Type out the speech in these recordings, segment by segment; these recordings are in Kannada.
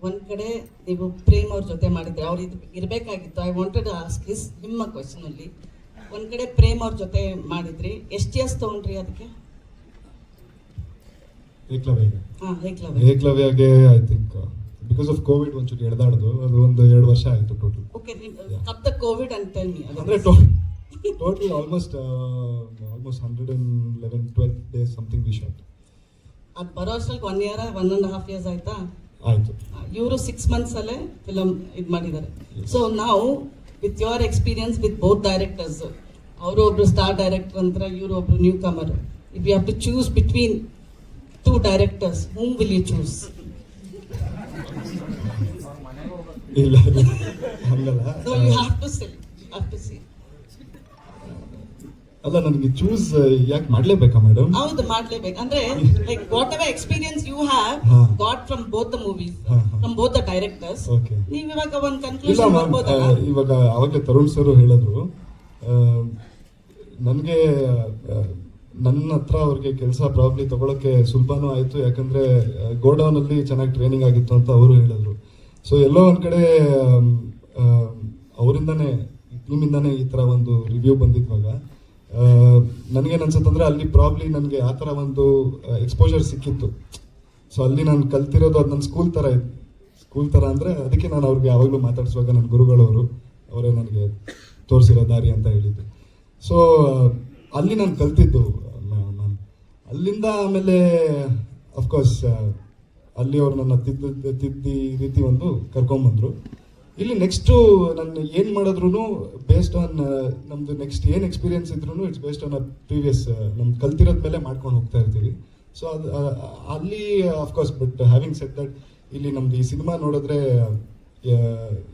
ಒಂದ್ ಕಡೆ ನೀವು ಪ್ರೇಮ್ ಅವ್ರ ಜೊತೆ ಮಾಡಿದ್ರೆ ಅವ್ರು ಇದು ಇರಬೇಕಾಗಿತ್ತು. ಐ ವಾಂಟೆಡ್ ಆಸ್ಕ್ ನಿಮ್ಮ ಕ್ವಶನ್ ಅಲ್ಲಿ. ಒಂದ್ ಕಡೆ ಪ್ರೇಮ್ ಅವ್ರ ಜೊತೆ ಮಾಡಿದ್ರಿ, ಎಷ್ಟು ಇಯರ್ಸ್ ತಗೊಂಡ್ರಿ ಅದಕ್ಕೆ? ಏಕಲವ್ಯಗೆ I think because of COVID ಒಂಚೂರು ಎಳೆದಾಡ್ದು, ಅದು ಒಂದು 2 ವರ್ಷ ಆಯ್ತು ಟೋಟಲ್. ಓಕೆ, ಕಪ್ ಕೋವಿಡ್ ಅಂತ ಟೆಲ್ ಮಿ. ಅಂದ್ರೆ total almost 111-12 days something we shot. ಅದು ಬರೋ ಅಷ್ಟ್ರಲ್ಲಿ 1 year 1.5 years ಆಯ್ತಾ? ಆಯ್ತು. ಇವರು 6 months ಅಲ್ಲೇ ಫಿಲಮ್ ಇದು ಮಾಡಿದ್ದಾರೆ. ಸೊ ನಾವು with your experience with both directors, ಅವರು ಒಬ್ರು ಸ್ಟಾರ್ ಡೈರೆಕ್ಟರ್ ಅಂತ, ಇವರು ಒಬ್ರು newcomer. If you have to choose between 2 directors, whom will you choose? ಇಲ್ಲ ಹಂಗಲ್ಲ. So you have to say, ಅಲ್ಲ, ನನಗೆ ಚೂಸ್ ಯಾಕೆ ಮಾಡ್ಲೇಬೇಕಾ ಮೇಡಮ್? ಹೌದು, ಮಾಡ್ಲೇಬೇಕು. ಅಂದ್ರೆ like whatever experience you have got from both the movies, from both the directors, ನೀವು ಇವಾಗ ಒಂದು ಕನ್ಕ್ಲೂಷನ್ ಮಾಡ್ಬೋದಲ್ಲ? ಇವಾಗ ಅವಾಗಲೇ ತರುಣ್ ಸರ್ ಹೇಳಿದ್ರು, ನನಗೆ ನನ್ನ ಹತ್ರ ಅವ್ರಿಗೆ ಕೆಲಸ ಪ್ರಾಬ್ಲಿ ತಗೊಳಕ್ಕೆ ಸುಲಭನೂ ಆಯ್ತು, ಯಾಕಂದ್ರೆ ಗೋಡೌನ್ ಅಲ್ಲಿ ಚೆನ್ನಾಗಿ ಟ್ರೈನಿಂಗ್ ಆಗಿತ್ತು ಅಂತ ಅವರು ಹೇಳಿದ್ರು. ಸೊ ಎಲ್ಲೋ ಒಂದ್ ಕಡೆ ಅವರಿಂದಾನೇ, ಟೀಮಿಂದಾನೇ ಈ ತರ ಒಂದು ರಿವ್ಯೂ ಬಂದಿದ್ವಾಗ ನನಗೇನು ಅನ್ಸುತ್ತಂದ್ರೆ ಅಲ್ಲಿ ಪ್ರಾಬ್ಲಿ ನನಗೆ ಆ ಥರ ಒಂದು ಎಕ್ಸ್ಪೋಜರ್ ಸಿಕ್ಕಿತ್ತು. ಸೊ ಅಲ್ಲಿ ನಾನು ಕಲ್ತಿರೋದು ಅದು ನನ್ನ ಸ್ಕೂಲ್ ಥರ ಅಂದರೆ ಅದಕ್ಕೆ ನಾನು ಅವ್ರಿಗೆ ಯಾವಾಗಲೂ ಮಾತಾಡಿಸುವಾಗ ನನ್ನ ಗುರುಗಳವರು ಅವರೇ ನನಗೆ ತೋರಿಸಿರೋ ದಾರಿ ಅಂತ ಹೇಳಿದ್ದು. ಸೊ ಅಲ್ಲಿ ನಾನು ಕಲ್ತಿದ್ದು ಮ್ಯಾಮ್. ಅಲ್ಲಿಂದ ಆಮೇಲೆ ಅಫ್ಕೋರ್ಸ್ ಅಲ್ಲಿ ಅವ್ರು ನನ್ನ ತಿದ್ದಿ ರೀತಿ ಒಂದು ಕರ್ಕೊಂಬಂದರು. ಇಲ್ಲಿ ನೆಕ್ಸ್ಟು ನಾನು ಏನು ಮಾಡಿದ್ರು ಬೇಸ್ಡ್ ಆನ್ ನಮ್ಮದು ನೆಕ್ಸ್ಟ್ ಏನು ಎಕ್ಸ್ಪೀರಿಯನ್ಸ್ ಇದ್ರೂ ಇಟ್ಸ್ ಬೇಸ್ಡ್ ಆನ್ ಪ್ರೀವಿಯಸ್ ನಮ್ದು ಕಲ್ತಿರೋದ ಮೇಲೆ ಮಾಡ್ಕೊಂಡು ಹೋಗ್ತಾ ಇರ್ತೀವಿ. ಸೊ ಅದು ಅಲ್ಲಿ of course, but having set that, ಇಲ್ಲಿ ನಮ್ದು ಈ ಸಿನಿಮಾ ನೋಡಿದ್ರೆ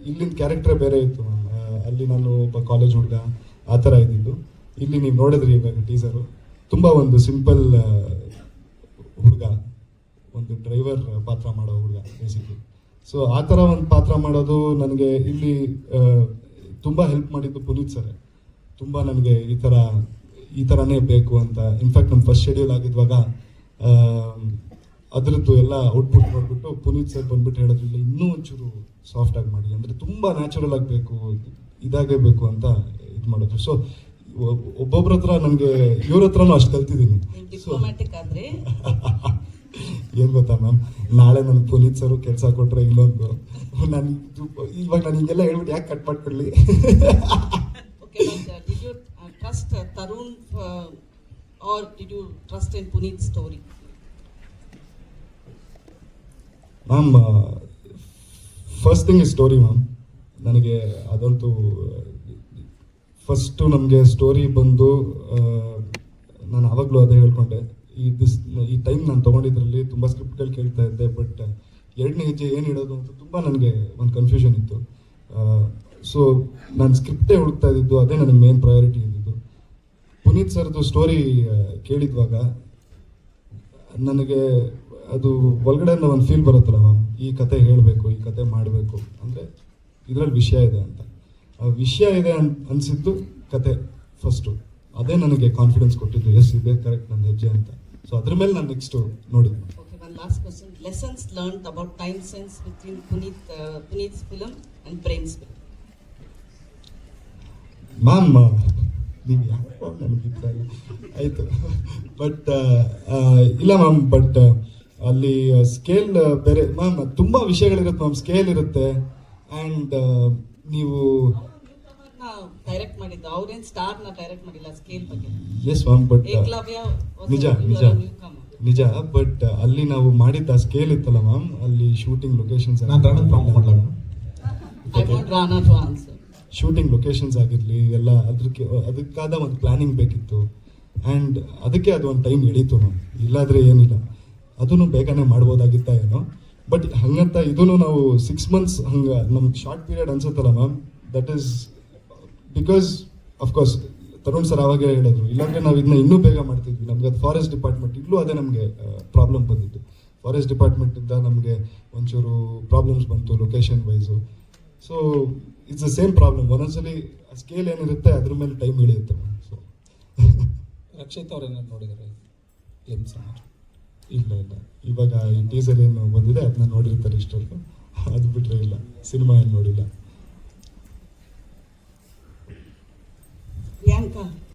ಇಲ್ಲಿನ ಕ್ಯಾರೆಕ್ಟರ್ ಬೇರೆ ಇತ್ತು. ಅಲ್ಲಿ ನಾನು ಒಬ್ಬ ಕಾಲೇಜ್ ಹುಡುಗ ಆ ಥರ ಇದ್ದಿದ್ದು. ಇಲ್ಲಿ ನೀವು ನೋಡಿದ್ರಿ ಇವಾಗ ಟೀಸರು, ತುಂಬ ಒಂದು ಸಿಂಪಲ್ ಹುಡುಗ, ಒಂದು ಡ್ರೈವರ್ ಪಾತ್ರ ಮಾಡೋ ಹುಡುಗ ಬೇಸಿಕ್ಲಿ. ಸೊ ಆ ಥರ ಒಂದು ಪಾತ್ರ ಮಾಡೋದು ನನಗೆ ಇಲ್ಲಿ ತುಂಬ ಹೆಲ್ಪ್ ಮಾಡಿದ್ದು ಪುನೀತ್ ಸರ್. ತುಂಬ ನನಗೆ ಈ ಥರನೇ ಬೇಕು ಅಂತ. ಇನ್ಫ್ಯಾಕ್ಟ್ ನಮ್ಮ ಫಸ್ಟ್ ಶೆಡ್ಯೂಲ್ ಆಗಿದ್ವಾಗ ಅದರದ್ದು ಎಲ್ಲ ಔಟ್ಪುಟ್ ನೋಡ್ಬಿಟ್ಟು ಪುನೀತ್ ಸರ್ ಬಂದ್ಬಿಟ್ಟು ಹೇಳಿದ್ರು, ಇಲ್ಲ ಇನ್ನೂ ಒಂಚೂರು ಸಾಫ್ಟ್ ಆಗಿ ಮಾಡಿ, ಅಂದರೆ ತುಂಬ ನ್ಯಾಚುರಲ್ ಆಗಬೇಕು, ಇದಾಗೇ ಬೇಕು ಅಂತ ಇದು ಮಾಡಿದ್ರು. ಸೊ ಒಬ್ಬೊಬ್ರ ಹತ್ರ ನನಗೆ ಇವ್ರ ಹತ್ರನೂ ಅಷ್ಟು ಕಲ್ತಿದ್ದೀನಿ. ಏನ್ ಗೊತ್ತಾ ಮ್ಯಾಮ್, ನಾಳೆ ನನಗೆ ಪುನೀತ್ ಸರ್ ಕೆಲಸ ಕೊಟ್ರೆ ಇನ್ನೊಂದು ನಾನು ಇವಾಗ ನಾನು ಹಿಂಗೆಲ್ಲ ಹೇಳ್ಬಿಟ್ಟು ಯಾಕೆ ಕಟ್ ಮಾಡ್ಕೊಳ್ಳಿ. Trust Tarun or did you trust in Puneeth story? Ma'am, first thing is story ma'am. ನನಗೆ ಅದಂತೂ ಫಸ್ಟು ನಮಗೆ ಸ್ಟೋರಿ ಬಂದು ನಾನು ಆವಾಗಲೂ ಅದೇ ಹೇಳ್ಕೊಂಡೆ, ಈ ಟೈಮ್ ನಾನು ತೊಗೊಂಡಿದ್ರಲ್ಲಿ ತುಂಬ ಸ್ಕ್ರಿಪ್ಟ್ಗಳು ಕೇಳ್ತಾ ಇದ್ದೆ, ಬಟ್ 2ನೇ ಹೆಜ್ಜೆ ಏನು ಇಡೋದು ಅಂತ ತುಂಬ ನನಗೆ ಒಂದು ಕನ್ಫ್ಯೂಷನ್ ಇತ್ತು. ಸೊ ನಾನು ಸ್ಕ್ರಿಪ್ಟೇ ಹುಡುಕ್ತಾ ಇದ್ದಿದ್ದು, ಅದೇ ನನಗೆ ಮೇನ್ ಪ್ರಯಾರಿಟಿ ಇದ್ದಿದ್ದು. ಪುನೀತ್ ಸರ್ದು ಸ್ಟೋರಿ ಕೇಳಿದ್ವಾಗ ನನಗೆ ಅದು ಒಳಗಡೆಯಿಂದ ಒಂದು ಫೀಲ್ ಬರುತ್ತಲ್ಲ ಮ್ಯಾಮ್, ಈ ಕತೆ ಹೇಳಬೇಕು, ಈ ಕತೆ ಮಾಡಬೇಕು ಅಂದರೆ ಇದರಲ್ಲಿ ವಿಷಯ ಇದೆ ಅಂತ. ಆ ವಿಷಯ ಇದೆ ಅನಿಸಿದ್ದು ಕತೆ ಫಸ್ಟು, ಅದೇ ನನಗೆ ಕಾನ್ಫಿಡೆನ್ಸ್ ಕೊಟ್ಟಿದ್ದು, ಎಸ್ ಇದೆ ಕರೆಕ್ಟ್ ನನ್ನ ಹೆಜ್ಜೆ ಅಂತ. ಸೊ ಅದ್ರ ಮೇಲೆ ನಾನು ನೆಕ್ಸ್ಟ್ ನೋಡಿದ್ದೆ. Okay, one last question. Lessons learned about time sense between Puneeth's film and Prem's film? Ma'am, ನೀವು ಯಾಕೋ ನನಗಿಲ್ಲ ಆಯಿತು, ಬಟ್ ಇಲ್ಲ ಮ್ಯಾಮ್, ಬಟ್ ಅಲ್ಲಿ ಸ್ಕೇಲ್ ಬೇರೆ ಮ್ಯಾಮ್, ತುಂಬ ವಿಷಯಗಳಿರುತ್ತೆ ಮ್ಯಾಮ್, ಸ್ಕೇಲ್ ಇರುತ್ತೆ. ಆ್ಯಂಡ್ ನೀವು ಡೈರೆಕ್ಟ್ ಮಾಡಿದ್ದು ಅವ್ರೇನ್ ಸ್ಟಾರ್ ನ ಡೈರೆಕ್ಟ್ ಮಾಡಿಲ್ಲ, ಸ್ಕೇಲ್ ಬಗ್ಗೆ. ಎಸ್ ಮ್ಯಾಮ್, ಬಟ್ ನಿಜ, ಬಟ್ ಅಲ್ಲಿ ನಾವು ಮಾಡಿದ್ದ ಸ್ಕೇಲ್ ಇತ್ತಲ್ಲ ಮ್ಯಾಮ್, ಅಲ್ಲಿ ಶೂಟಿಂಗ್ ಲೊಕೇಶನ್ಸ್, ಶೂಟಿಂಗ್ ಲೊಕೇಶನ್ಸ್ ಆಗಿರಲಿ ಎಲ್ಲ ಅದಕ್ಕಾದ ಒಂದು ಪ್ಲಾನಿಂಗ್ ಬೇಕಿತ್ತು. ಆ್ಯಂಡ್ ಅದಕ್ಕೆ ಅದು ಒಂದು ಟೈಮ್ ಎಳೀತು ಮ್ಯಾಮ್, ಇಲ್ಲಾದರೆ ಏನಿಲ್ಲ, ಅದನ್ನು ಬೇಗನೆ ಮಾಡ್ಬೋದಾಗಿತ್ತ ಏನೋ. ಬಟ್ ಹಂಗಂತ ಇದೂ ನಾವು 6 months ಹಂಗೆ ನಮ್ಗೆ ಶಾರ್ಟ್ ಪೀರಿಯಡ್ ಅನ್ಸುತ್ತಲ್ಲ ma'am, that is because of course Tarun sir ಆವಾಗೇ ಹೇಳಿದ್ರು, ಇಲ್ಲಾಂದರೆ ನಾವು ಇದನ್ನ ಇನ್ನೂ ಬೇಗ ಮಾಡ್ತಿದ್ವಿ. ನಮ್ಗೆ ಅದು ಫಾರೆಸ್ಟ್ ಡಿಪಾರ್ಟ್ಮೆಂಟ್ ಇಲ್ಲೂ ಅದೇ ನಮಗೆ ಪ್ರಾಬ್ಲಮ್ ಬಂದಿತ್ತು. ಫಾರೆಸ್ಟ್ ಡಿಪಾರ್ಟ್ಮೆಂಟಿಂದ ನಮಗೆ ಒಂಚೂರು ಪ್ರಾಬ್ಲಮ್ಸ್ ಬಂತು location wise. So it's the same problem, ಒಂದೊಂದ್ಸಲಿ ಸ್ಕೇಲ್ ಏನಿರುತ್ತೆ ಅದ್ರ ಮೇಲೆ ಟೈಮ್ ಹಿಡಿಯುತ್ತೆ. ಸೊ ರಕ್ಷಿತ್ ಅವ್ರೇನಾದ್ರು ನೋಡಿದ್ದಾರೆ? ಇಲ್ಲ, ಇವಾಗ ಈ ಟೀಸರ್ ಏನು ಬಂದಿದೆ ಅದನ್ನ ನೋಡಿರ್ತಾರೆ ಇಷ್ಟೊಂದು. ನೋಡಿಲ್ಲ, ಸಿನಿಮಾ ಏನು ನೋಡಿಲ್ಲ.